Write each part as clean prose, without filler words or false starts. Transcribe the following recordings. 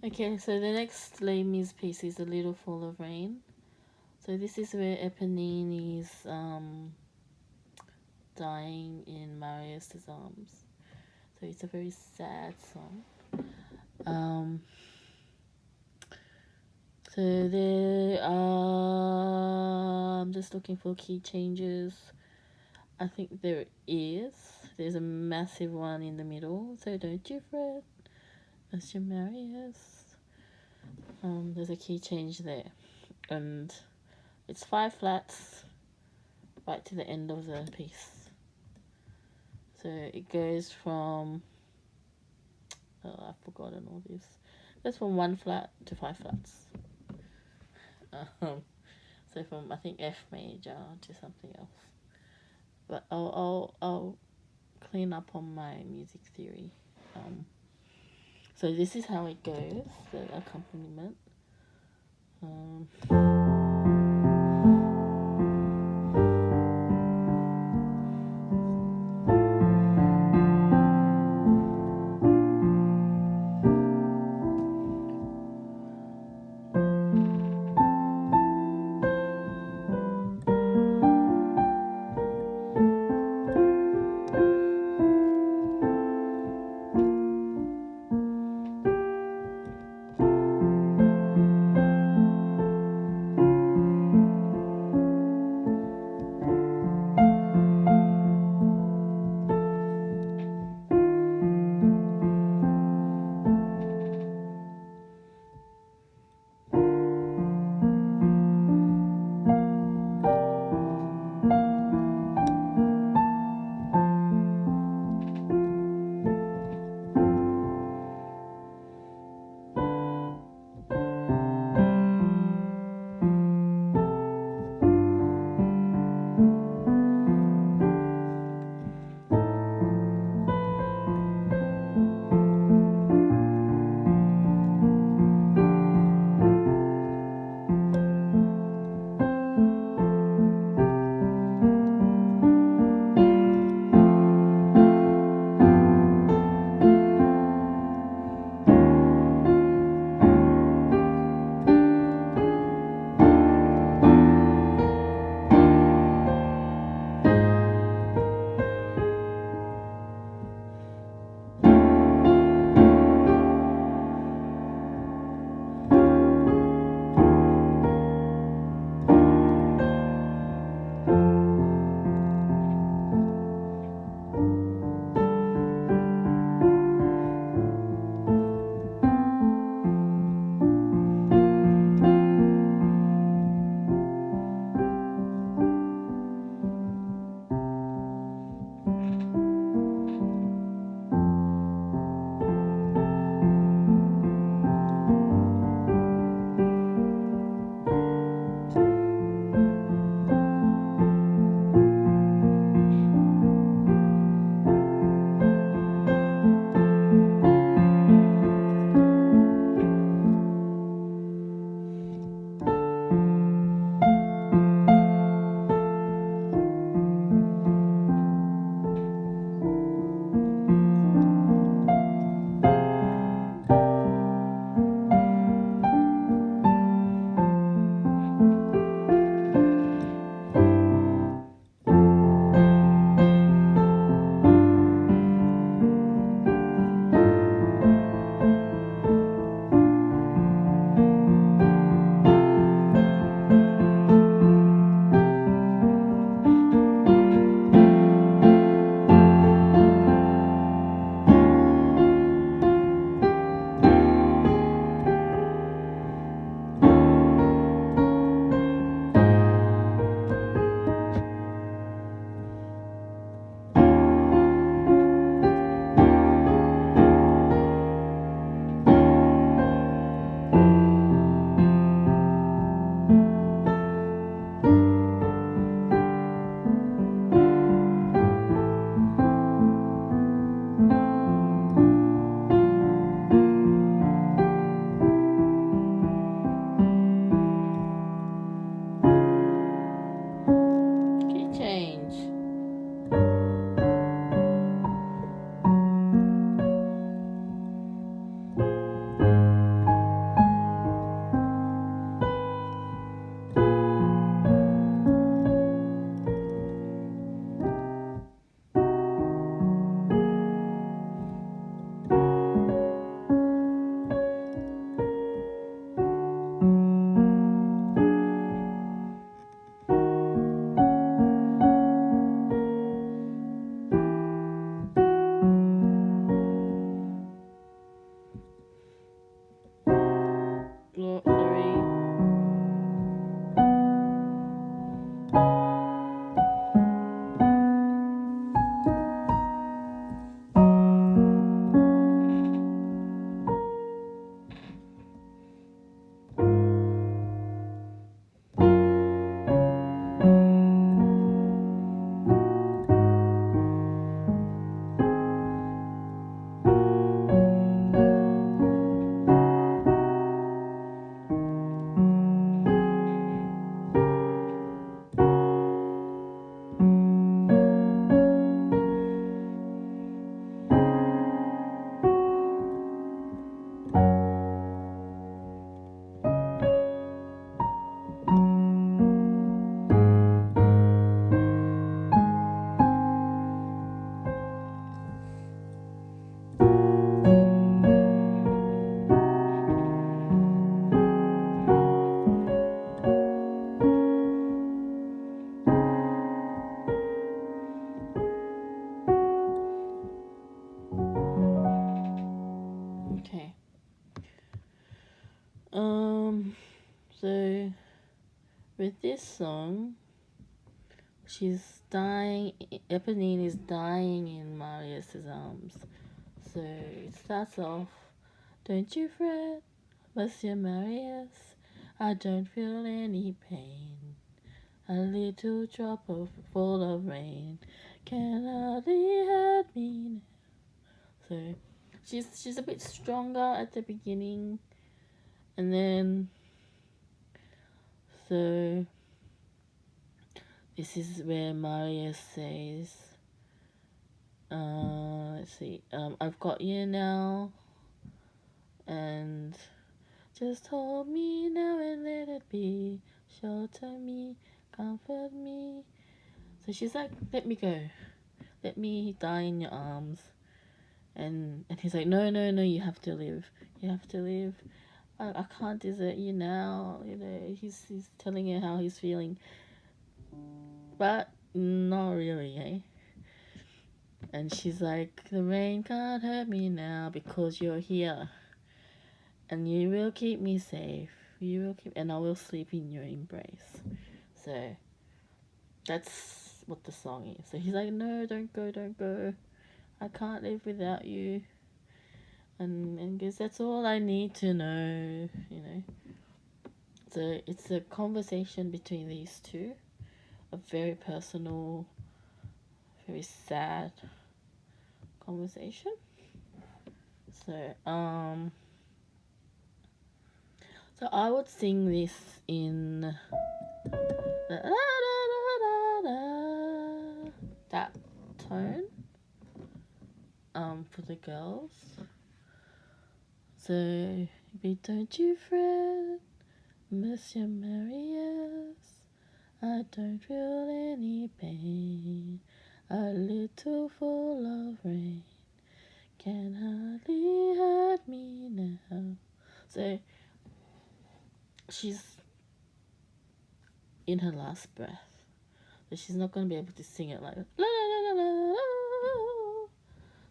Okay, so the next Les Mis piece is A Little Fall of Rain. So this is where Eponine is dying in Marius's arms. So it's a very sad song. Um, so there are. I'm just looking for key changes. I think there is. There's a massive one in the middle. So don't you fret, Mr. Marius. There's a key change there, and it's 5 flats right to the end of the piece. So it goes from I've forgotten all this. It goes from 1 flat to 5 flats. Um, so from I think F major to something else. But I'll clean up on my music theory. So this is how it goes. The accompaniment. Um, Sorry. Okay. So with this song, she's dying. Eponine is dying in Marius's arms. So it starts off, "Don't you fret, Monsieur Marius, I don't feel any pain. A little drop of full of rain can hardly hurt me now." So she's a bit stronger at the beginning, and then so this is where Marius says, let's see, "I've got you now, and just hold me now and let it be. Shelter me, comfort me." So she's like, "Let me go. Let me die in your arms." And he's like, "No, no, no, you have to live. You have to live. I can't desert you now." You know, he's telling her how he's feeling. But not really, eh? And she's like, "The rain can't hurt me now because you're here. And you will keep me safe. You will keep, and I will sleep in your embrace." So that's what the song is. So he's like, "No, don't go, don't go. I can't live without you." And guess that's all I need to know, you know. So it's a conversation between these two, a very personal, very sad conversation. So so I would sing this in that tone for the girls. So "Don't you fret, Monsieur Marius, I don't feel any pain. A little full of rain can hardly hurt me now." So she's in her last breath. So she's not going to be able to sing it like la la la la la.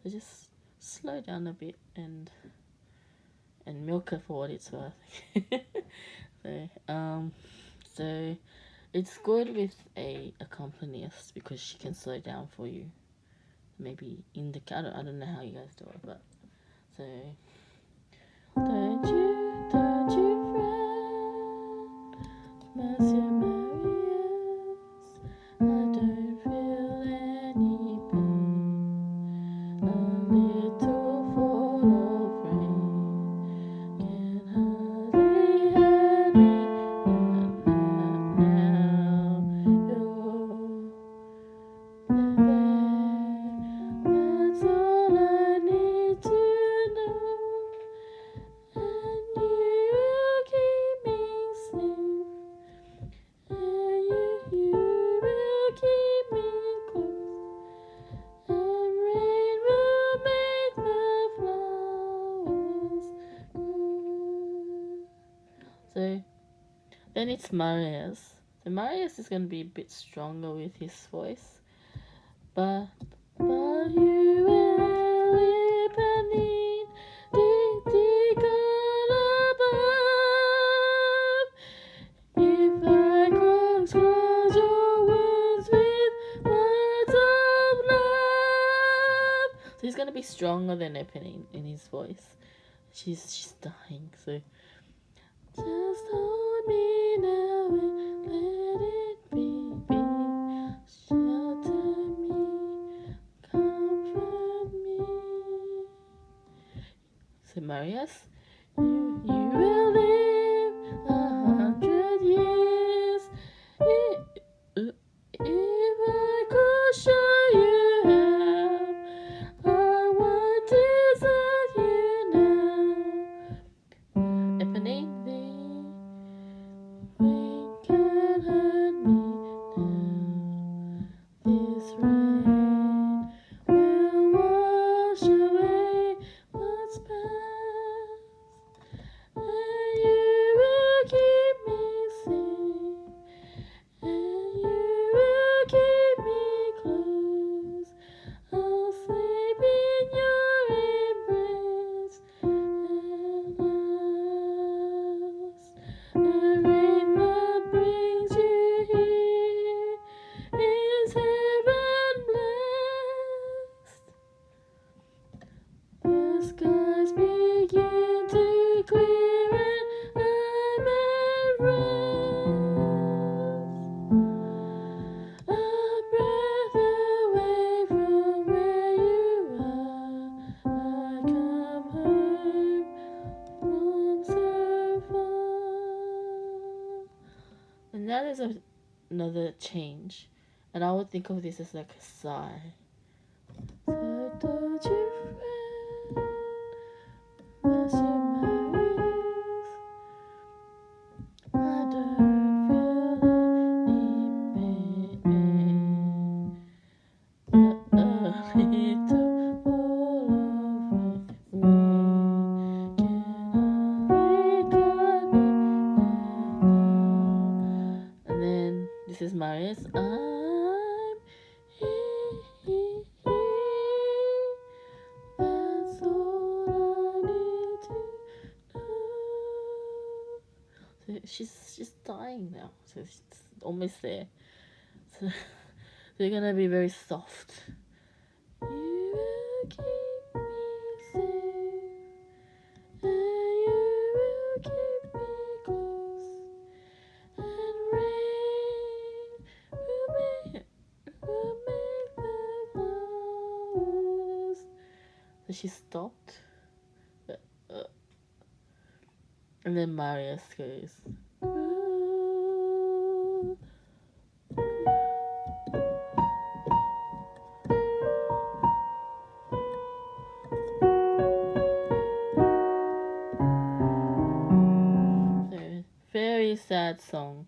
So just slow down a bit and milk her for what it's worth. So it's good with a accompanist because she can slow down for you. Maybe in the I don't know how you guys do it, but so don't you fret, Monsieur Marius, I don't feel any pain. A little fall of rain can hardly hurt me now. You're there. That's all I need to know. And you will keep me safe. And you will keep me close. And rain will make the flowers grow. So then it's Marius. So Marius is going to be a bit stronger with his voice. But you will Eponine, stronger than Eponine in his voice. She's dying, so just hold me now and let it be. Shelter me, comfort me. So Marius, you will live 100 years. If I could show you how, I would desert you now. Eponine, the rain can hurt me now. This rain will wash away what's past, and you will keep me safe, and you will keep me close. I'll sleep in your embrace and last. The rain that brings you here is heaven blessed. The skies begin to clear and I'm at rest. A breath away from where you are, I come home from so far. And that is another change, and I would think of this as like a sigh. So don't you fret, bless your Marius. I don't feel any pain. Little ball of rain, can only guide me now. And then this is Marius. I'm here. That's all I need to know. So she's dying now. So she's almost there. So they're gonna be very soft. You will keep me safe, and you will keep me close, and rain will make the flowers. So she stopped, and then Marius goes, grow. So, very sad song.